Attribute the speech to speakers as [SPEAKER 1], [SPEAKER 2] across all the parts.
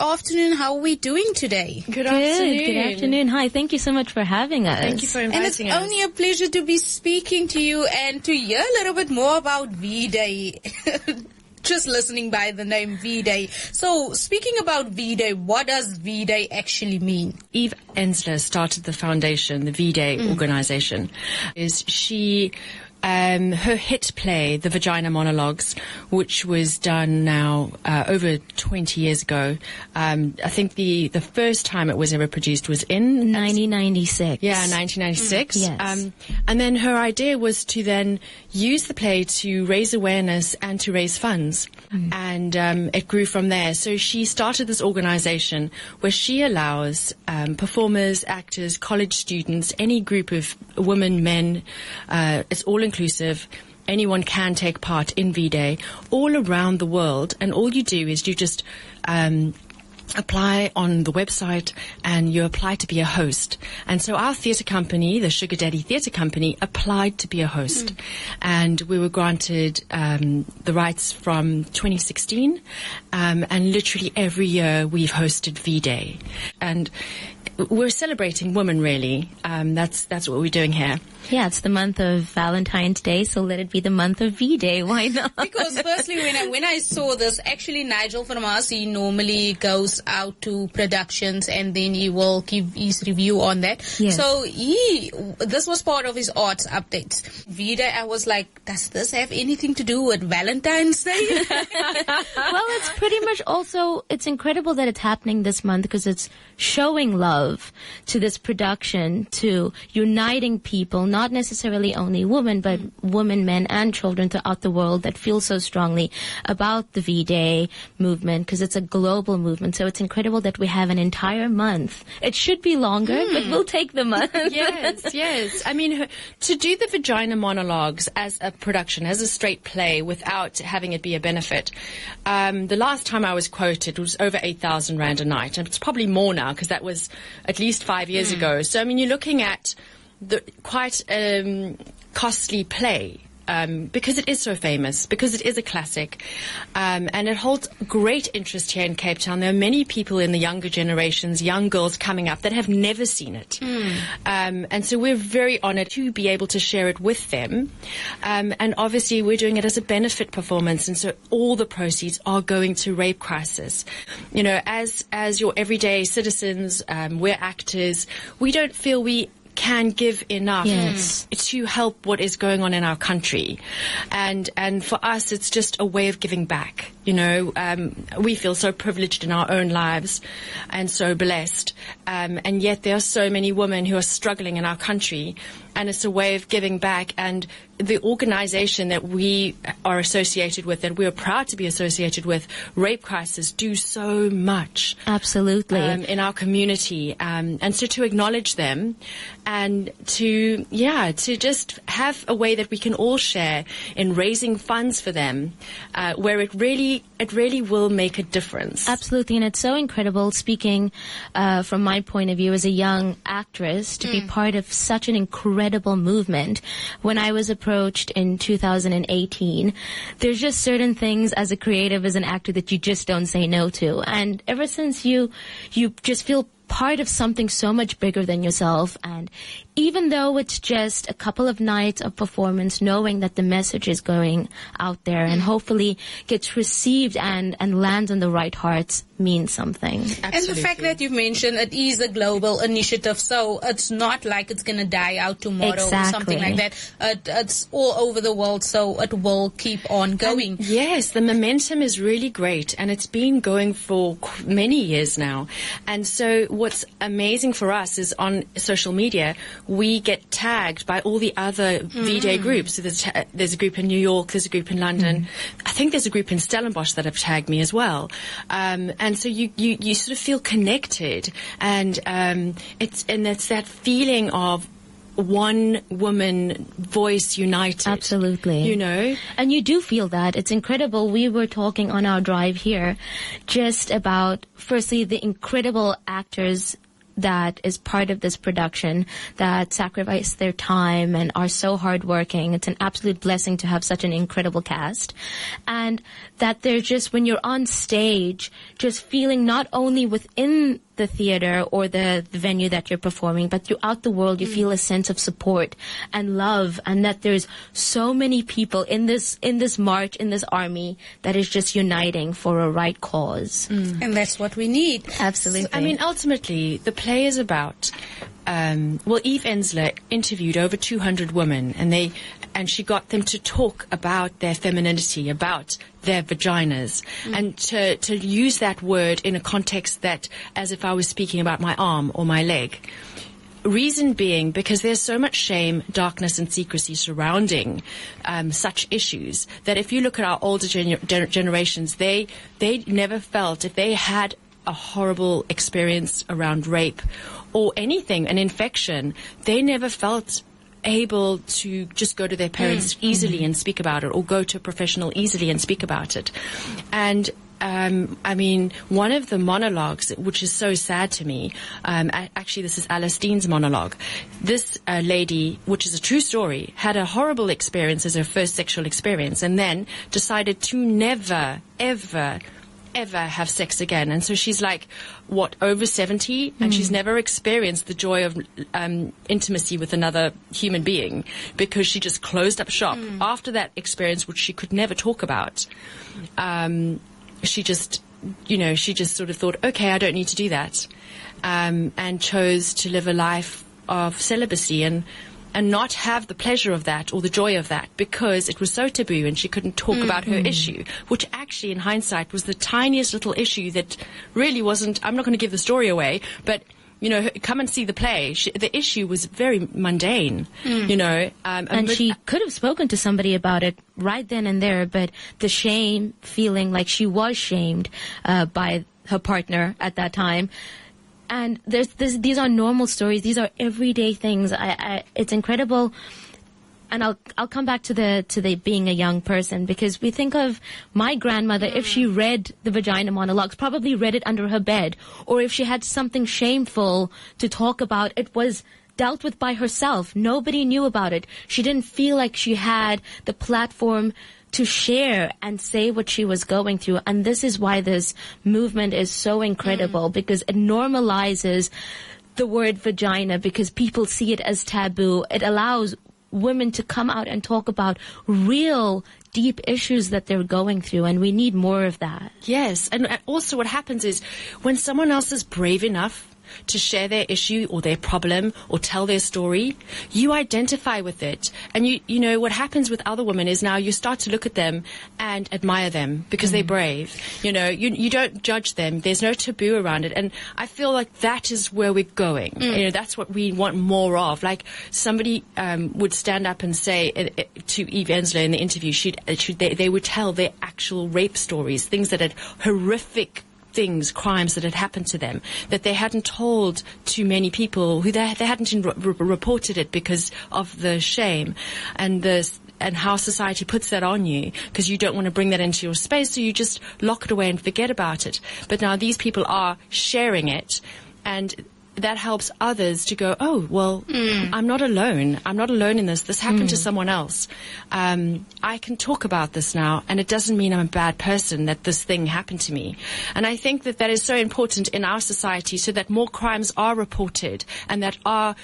[SPEAKER 1] afternoon. How are we doing today?
[SPEAKER 2] Good afternoon.
[SPEAKER 3] Good afternoon. Hi, thank you so much for having us.
[SPEAKER 2] Thank you for inviting us.
[SPEAKER 1] And it's only a pleasure to be speaking to you and to hear a little bit more about VDAY. Just listening by the name VDAY. So, speaking about VDAY, what does VDAY actually mean?
[SPEAKER 2] Eve Ensler started the foundation, the VDAY organization. Her hit play, The Vagina Monologues, which was done now over 20 years ago. I think the first time it was ever produced was in
[SPEAKER 3] 1996.
[SPEAKER 2] Yeah, 1996.
[SPEAKER 3] Yes.
[SPEAKER 2] And then her idea was to then use the play to raise awareness and to raise funds. And it grew from there. So she started this organization where she allows performers, actors, college students, any group of women, men, it's all inclusive. Anyone can take part in VDAY all around the world, and all you do is you just apply on the website and you apply to be a host. And so our theatre company, the Sugar Daddy Theatre Company, applied to be a host. And we were granted the rights from 2016, and literally every year we've hosted VDAY. And we're celebrating women, really. That's what we're doing here.
[SPEAKER 3] Yeah, it's the month of Valentine's Day, so let it be the month of VDAY. Why not?
[SPEAKER 1] Because firstly, when I saw this, actually Nigel from us, he normally goes out to productions and then he will give his review on that.
[SPEAKER 3] Yes.
[SPEAKER 1] So this was part of his arts updates. VDAY, I was like, does this have anything to do with Valentine's Day?
[SPEAKER 3] Well, it's pretty much also, it's incredible that it's happening this month because it's showing love to this production, to uniting people, not necessarily only women, but women, men, and children throughout the world that feel so strongly about the VDAY movement, because it's a global movement. So it's incredible that we have an entire month. It should be longer, but we'll take the month.
[SPEAKER 2] Yes. I mean, to do the Vagina Monologues as a production, as a straight play, without having it be a benefit, the last time I was quoted was over 8,000 Rand a night, and it's probably more now because that was at least 5 years ago. So, I mean, you're looking at quite costly play. Because it is so famous, because it is a classic, and it holds great interest here in Cape Town. There are many people in the younger generations, young girls coming up that have never seen it. And so we're very honored to be able to share it with them. And obviously we're doing it as a benefit performance, and so all the proceeds are going to Rape Crisis. You know, as your everyday citizens, we're actors, we don't feel we can give enough to help what is going on in our country. And for us, it's just a way of giving back. You know, we feel so privileged in our own lives and so blessed. And yet there are so many women who are struggling in our country. And it's a way of giving back. And the organization that we are associated with, that we are proud to be associated with, Rape Crisis, do so much.
[SPEAKER 3] Absolutely.
[SPEAKER 2] In our community. And so to acknowledge them and to just have a way that we can all share in raising funds for them, where it really will make a difference.
[SPEAKER 3] Absolutely. And it's so incredible, speaking from my point of view as a young actress, to be part of such an incredible movement. When I was approached in 2018, there's just certain things as a creative, as an actor, that you just don't say no to. And ever since you just feel part of something so much bigger than yourself, and even though it's just a couple of nights of performance, knowing that the message is going out there and hopefully gets received and lands on the right hearts means something.
[SPEAKER 1] Absolutely. And the fact that you've mentioned it is a global initiative, so it's not like it's going to die out tomorrow or something like that. It's all over the world, so it will keep on going.
[SPEAKER 2] And yes, the momentum is really great, and it's been going for many years now. And so what's amazing for us is on social media, we get tagged by all the other VDAY groups. So there's a group in New York, there's a group in London. I think there's a group in Stellenbosch that have tagged me as well. And so you sort of feel connected, and it's that feeling of one woman voice united.
[SPEAKER 3] Absolutely.
[SPEAKER 2] You know?
[SPEAKER 3] And you do feel that. It's incredible. We were talking on our drive here just about, firstly, the incredible actors that is part of this production that sacrifice their time and are so hardworking. It's an absolute blessing to have such an incredible cast. And that they're just, when you're on stage, just feeling not only within the theater or the venue that you're performing, but throughout the world, you feel a sense of support and love, and that there's so many people in this march, in this army, that is just uniting for a right cause.
[SPEAKER 1] And that's what we need.
[SPEAKER 3] Absolutely.
[SPEAKER 2] I mean, ultimately, the play is about, Eve Ensler interviewed over 200 women, and she got them to talk about their femininity, about their vaginas, and to use that word in a context that, as if I was speaking about my arm or my leg. Reason being, because there's so much shame, darkness, and secrecy surrounding such issues, that if you look at our older generations, they never felt, if they had a horrible experience around rape or anything, an infection, they never felt able to just go to their parents easily and speak about it, or go to a professional easily and speak about it. And I mean, one of the monologues, which is so sad to me, actually this is Allistine's monologue. This lady, which is a true story, had a horrible experience as her first sexual experience, and then decided to never, ever have sex again. And so she's like, over 70, and she's never experienced the joy of intimacy with another human being, because she just closed up shop after that experience, which she could never talk about. She just sort of thought, okay, I don't need to do that, and chose to live a life of celibacy and not have the pleasure of that or the joy of that, because it was so taboo and she couldn't talk about her issue, which actually in hindsight was the tiniest little issue that really wasn't, I'm not going to give the story away, but come and see the play. The issue was very mundane,
[SPEAKER 3] and she could have spoken to somebody about it right then and there, but the shame, feeling like she was shamed by her partner at that time. And these are normal stories. These are everyday things. It's incredible. And I'll come back to the being a young person, because we think of my grandmother, if she read the vagina monologues, probably read it under her bed, or if she had something shameful to talk about, it was dealt with by herself. Nobody knew about it. She didn't feel like she had the platform to share and say what she was going through. And this is why this movement is so incredible, because it normalizes the word vagina, because people see it as taboo. It allows women to come out and talk about real deep issues that they're going through, and we need more of that.
[SPEAKER 2] Yes, and also what happens is, when someone else is brave enough to share their issue or their problem or tell their story, you identify with it. And you know what happens with other women is now you start to look at them and admire them because they're brave. You don't judge them. There's no taboo around it. And I feel like that is where we're going. That's what we want more of. Like somebody would stand up and say to Eve Ensler in the interview, they would tell their actual rape stories, things that had horrific crimes that had happened to them, that they hadn't told to many people, who they hadn't reported it because of the shame and how society puts that on you, because you don't want to bring that into your space, so you just lock it away and forget about it. But now these people are sharing it, and that helps others to go, oh, well, I'm not alone. I'm not alone in this. This happened to someone else. I can talk about this now, and it doesn't mean I'm a bad person that this thing happened to me. And I think that is so important in our society, so that more crimes are reported and that are,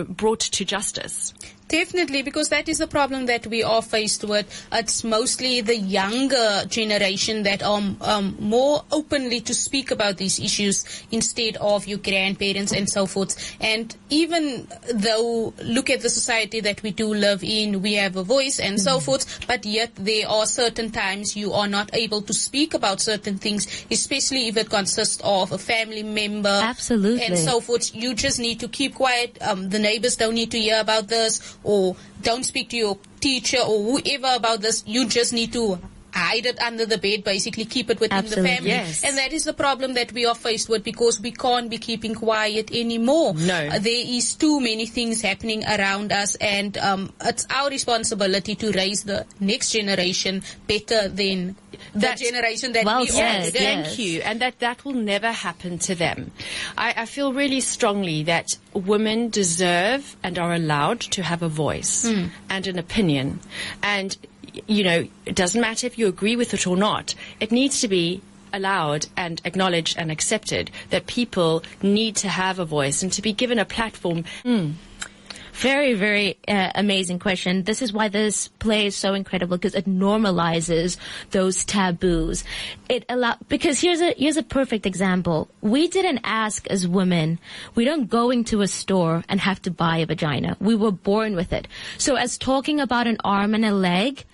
[SPEAKER 2] brought to justice.
[SPEAKER 1] Definitely, because that is the problem that we are faced with. It's mostly the younger generation that are more openly to speak about these issues instead of your grandparents and so forth. And even though, look at the society that we do live in, we have a voice and so forth, but yet there are certain times you are not able to speak about certain things, especially if it consists of a family member.
[SPEAKER 3] Absolutely.
[SPEAKER 1] And so forth. You just need to keep quiet. The neighbors don't need to hear about this, or don't speak to your teacher or whoever about this. You just need to hide it under the bed, basically keep it within
[SPEAKER 3] Absolutely.
[SPEAKER 1] the family.
[SPEAKER 2] Yes.
[SPEAKER 1] And that is the problem that we are faced with, because we can't be keeping quiet anymore.
[SPEAKER 2] No.
[SPEAKER 1] There is too many things happening around us, and it's our responsibility to raise the next generation better than the generation that
[SPEAKER 3] well
[SPEAKER 1] we
[SPEAKER 3] said,
[SPEAKER 1] are.
[SPEAKER 2] Thank you. And that will never happen to them. I feel really strongly that women deserve and are allowed to have a voice and an opinion. And, you know, it doesn't matter if you agree with it or not. It needs to be allowed and acknowledged and accepted that people need to have a voice and to be given a platform.
[SPEAKER 3] Very, very amazing question. This is why this play is so incredible, because it normalizes those taboos. Because here's a perfect example. We didn't ask as women. We don't go into a store and have to buy a vagina. We were born with it. So as talking about an arm and a leg,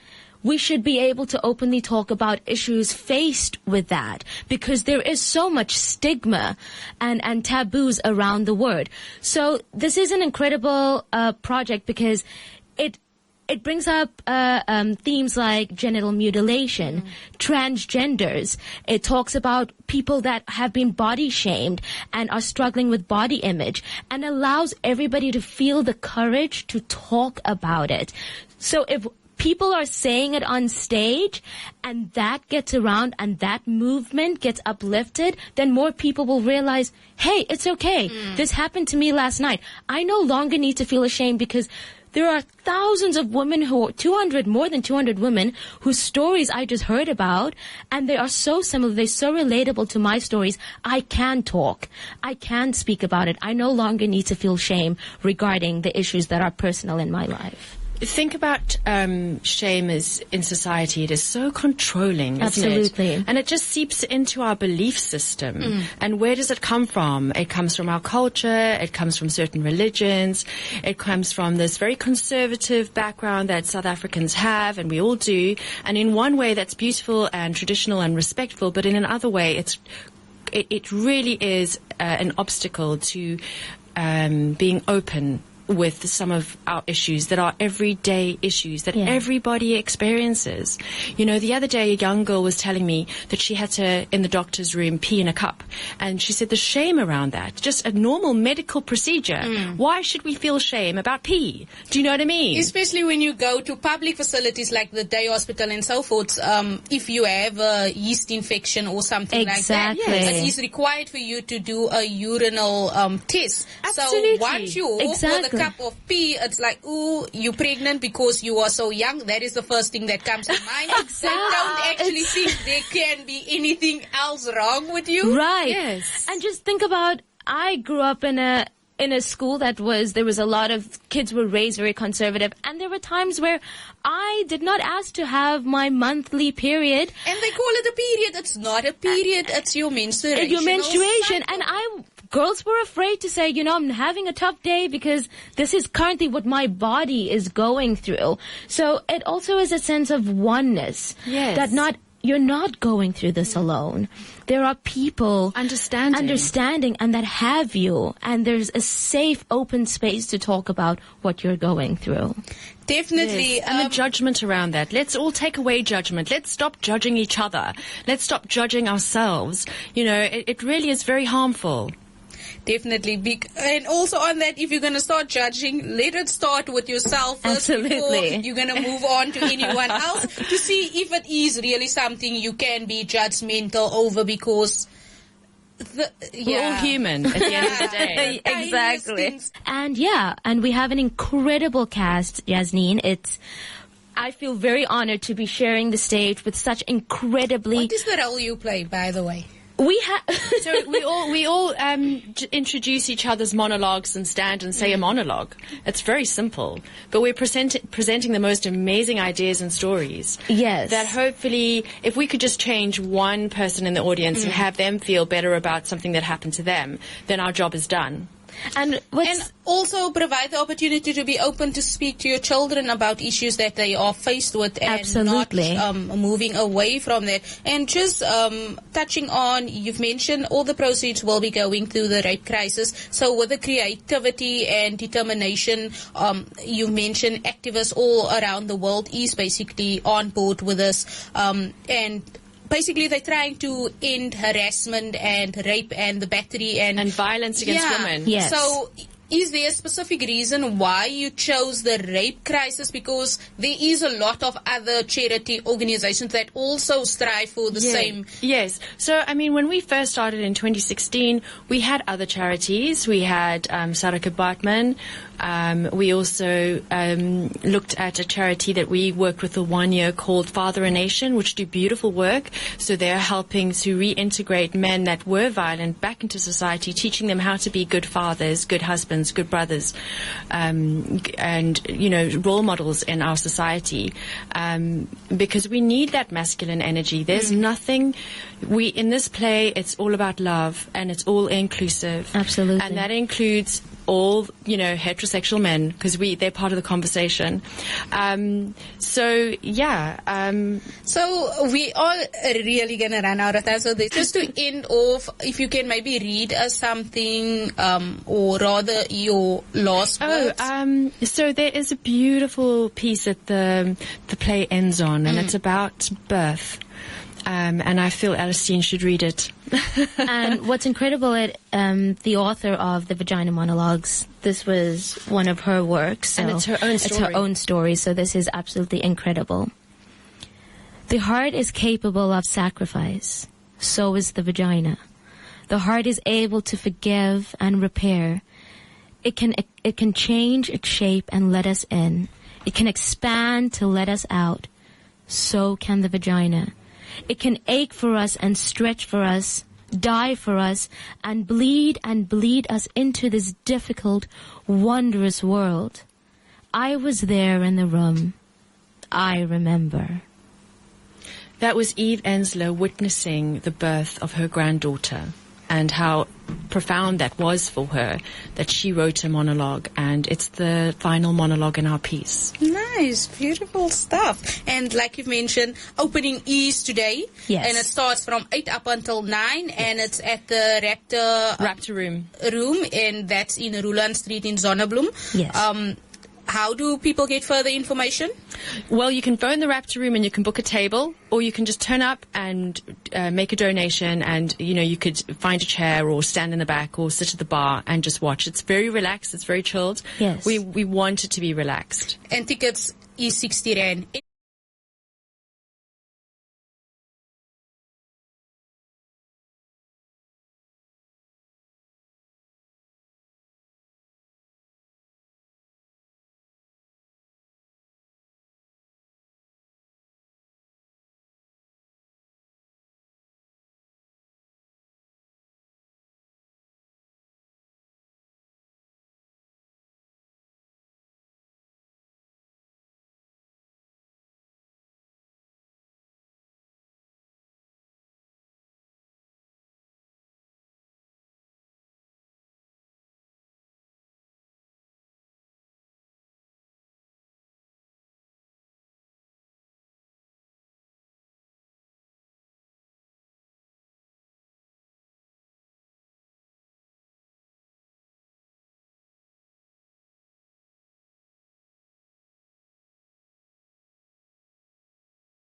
[SPEAKER 3] we should be able to openly talk about issues faced with that, because there is so much stigma and taboos around the word. So this is an incredible project, because it brings up themes like genital mutilation, transgenders. It talks about people that have been body shamed and are struggling with body image, and allows everybody to feel the courage to talk about it. So if people are saying it on stage and that gets around and that movement gets uplifted, then more people will realize, hey, it's okay. This happened to me last night. I no longer need to feel ashamed, because there are thousands of women more than 200 women whose stories I just heard about, and they are so similar, they're so relatable to my stories. I can talk. I can speak about it. I no longer need to feel shame regarding the issues that are personal in my life.
[SPEAKER 2] Think about shame as in society. It is so controlling, isn't
[SPEAKER 3] Absolutely.
[SPEAKER 2] it? And it just seeps into our belief system. And where does it come from? It comes from our culture. It comes from certain religions. It comes from this very conservative background that South Africans have, and we all do. And in one way, that's beautiful and traditional and respectful, but in another way, it really is an obstacle to being open with some of our issues that are everyday issues that everybody experiences. You know, the other day a young girl was telling me that she had to, in the doctor's room, pee in a cup. And she said the shame around that, just a normal medical procedure. Why should we feel shame about pee? Do you know what I mean?
[SPEAKER 1] Especially when you go to public facilities like the day hospital and so forth, if you have a yeast infection or something like that, it is required for you to do a urinal test.
[SPEAKER 2] Absolutely.
[SPEAKER 1] So once you walk with a cup of pee, it's like, ooh, you're pregnant because you are so young. That is the first thing that comes to mind. They don't actually think there can be anything else wrong with you.
[SPEAKER 3] Right.
[SPEAKER 2] Yes.
[SPEAKER 3] And just think about, I grew up in a school there was a lot of kids were raised very conservative, and there were times where I did not ask to have my monthly period.
[SPEAKER 1] And they call it a period. It's not a period. It's your menstruation.
[SPEAKER 3] And girls were afraid to say, I'm having a tough day because this is currently what my body is going through. So it also is a sense of oneness.
[SPEAKER 2] Yes.
[SPEAKER 3] That you're not going through this alone. There are people understanding and that have you, and there's a safe, open space to talk about what you're going through.
[SPEAKER 1] Definitely.
[SPEAKER 2] Yes. And the judgment around that. Let's all take away judgment. Let's stop judging each other. Let's stop judging ourselves. It really is very harmful.
[SPEAKER 1] Definitely. And also on that, if you're going to start judging, let it start with yourself first.
[SPEAKER 3] Absolutely.
[SPEAKER 1] Before you're going to move on to anyone else to see if it is really something you can be judgmental over, because
[SPEAKER 2] we're all human at the end of the day.
[SPEAKER 3] Exactly. And we have an incredible cast, Yasmin. I feel very honored to be sharing the stage with such incredibly...
[SPEAKER 1] What is the role you play, by the way?
[SPEAKER 2] So we all introduce each other's monologues and stand and say a monologue. It's very simple, but we're presenting the most amazing ideas and stories.
[SPEAKER 3] Yes.
[SPEAKER 2] That hopefully, if we could just change one person in the audience and have them feel better about something that happened to them, then our job is done.
[SPEAKER 3] And
[SPEAKER 1] also provide the opportunity to be open to speak to your children about issues that they are faced with, and
[SPEAKER 3] Absolutely.
[SPEAKER 1] not moving away from that. And just touching on, you've mentioned all the proceeds will be going through the rape crisis. So with the creativity and determination, you mentioned activists all around the world is basically on board with this, and basically they're trying to end harassment and rape and the battery and
[SPEAKER 2] violence against women.
[SPEAKER 3] Yes.
[SPEAKER 1] So is there a specific reason why you chose the rape crisis? Because there is a lot of other charity organizations that also strive for the same.
[SPEAKER 2] Yes. So, I mean, when we first started in 2016, we had other charities. We had Sarika Bartman. We also looked at a charity that we worked with for 1 year called Father a Nation, which do beautiful work. So they're helping to reintegrate men that were violent back into society, teaching them how to be good fathers, good husbands, good brothers, and, you know, role models in our society, because we need that masculine energy. There's nothing, in this play, it's all about love, and it's all inclusive.
[SPEAKER 3] Absolutely.
[SPEAKER 2] And that includes all, you know, heterosexual men, because they're part of the conversation. So
[SPEAKER 1] we are really going to run out of time. So just to end off, if you can maybe read us something, or rather your last words.
[SPEAKER 2] So there is a beautiful piece that the play ends on, and it's about birth. And I feel Allistine should read it.
[SPEAKER 3] And what's incredible, the author of the Vagina Monologues, this was one of her works. So
[SPEAKER 2] and it's her own story.
[SPEAKER 3] It's her own story, so this is absolutely incredible. The heart is capable of sacrifice. So is the vagina. The heart is able to forgive and repair. It can change its shape and let us in. It can expand to let us out. So can the vagina. It can ache for us and stretch for us, die for us, and bleed us into this difficult, wondrous world. I was there in the room. I remember.
[SPEAKER 2] That was Eve Ensler witnessing the birth of her granddaughter, and how profound that was for her, that she wrote a monologue, and it's the final monologue in our piece.
[SPEAKER 1] Nice, beautiful stuff. And like you've mentioned, opening is today.
[SPEAKER 3] Yes.
[SPEAKER 1] And it starts from 8 up until 9, and it's at the
[SPEAKER 2] Raptor Room,
[SPEAKER 1] and that's in Roland Street in Zonnebloem.
[SPEAKER 3] Yes.
[SPEAKER 1] How do people get further information?
[SPEAKER 2] Well, you can phone the Raptor Room and you can book a table, or you can just turn up and make a donation, and, you know, you could find a chair or stand in the back or sit at the bar and just watch. It's very relaxed. It's very chilled.
[SPEAKER 3] Yes.
[SPEAKER 2] We want it to be relaxed.
[SPEAKER 1] And tickets is 60 Rand.